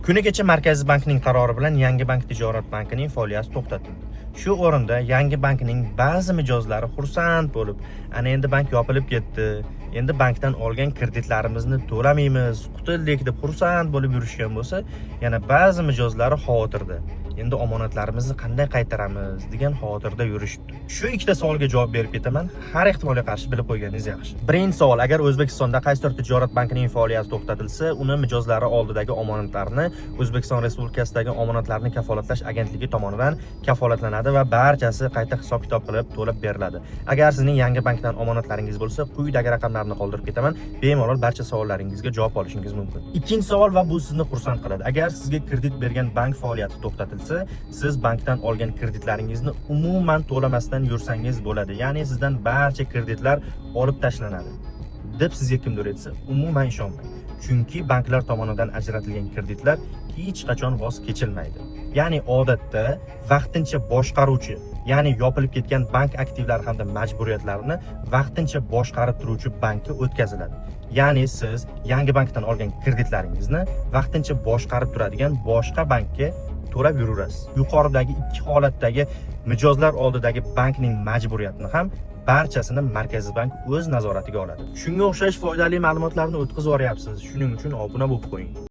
Kunigacha Markaziy bankning qarori bilan Yangi bank tijorat bankining faoliyati to'xtatildi. Shu o'rinda Yangi bankning ba'zi mijozlari xursand bo'lib, ana endi bank yopilib ketdi, endi bankdan olgan kreditlarimizni to'lamaymiz, qutuldik deb xursand bo'lib yurishgan bo'lsa, yana ba'zi mijozlari xavotirda. Endi omonatlarimizni qanday qaytaramiz degan xavotirda yurishdi. Shu ikkita savolga javob berib ketaman. Har ehtimolga qarshi bilib qo'yganingiz yaxshi. Birinchi savol: agar O'zbekistonda qaysidir tijorat bankining faoliyati to'xtatilsa, uni mijozlari oldidagi omonatlarni O'zbekiston Respublikasidagi omonatlarni kafolatlash agentligi tomonidan kafolatlanadi va barchasi qayta hisob-kitob qilib to'lab beriladi. Agar sizning Yangi bankdan omonatlaringiz bo'lsa, quyidagi raqamlarni qoldirib ketaman. Bemalol barcha savollaringizga javob olishingiz mumkin. Ikkinchi savol va bu sizni xursand qiladi. Agar sizga kredit bergan bank faoliyati to'xtatilsa, siz bankdan olgan kreditlaringizni umuman to'lamasdan yursangiz bo'ladi. Ya'ni sizdan barcha kreditlar olib tashlanadi deb sizga kimdir aytsa, umuman ishonmang. Chunki banklar tomonidan ajratilgan kreditlar hech qachon voz kechilmaydi. Ya'ni odatda vaqtincha boshqaruvchi, ya'ni yopilib ketgan bank aktivlari hamda majburiyatlarini vaqtincha boshqarib turuvchi bankka o'tkaziladi. Ya'ni siz Yangi bankdan olgan kreditlaringizni vaqtincha boshqarib turadigan boshqa bankka to'lab yuraverasiz. Yuqoridagi ikki holatdagi mijozlar oldidagi bankning majburiyatini ham barchasini Markaziy bank o'z nazoratiga oladi. Shunga o'xshash foydali ma'lumotlarni o'tkazib yuboryapsiz. Shuning uchun obuna bo'lib qo'ying.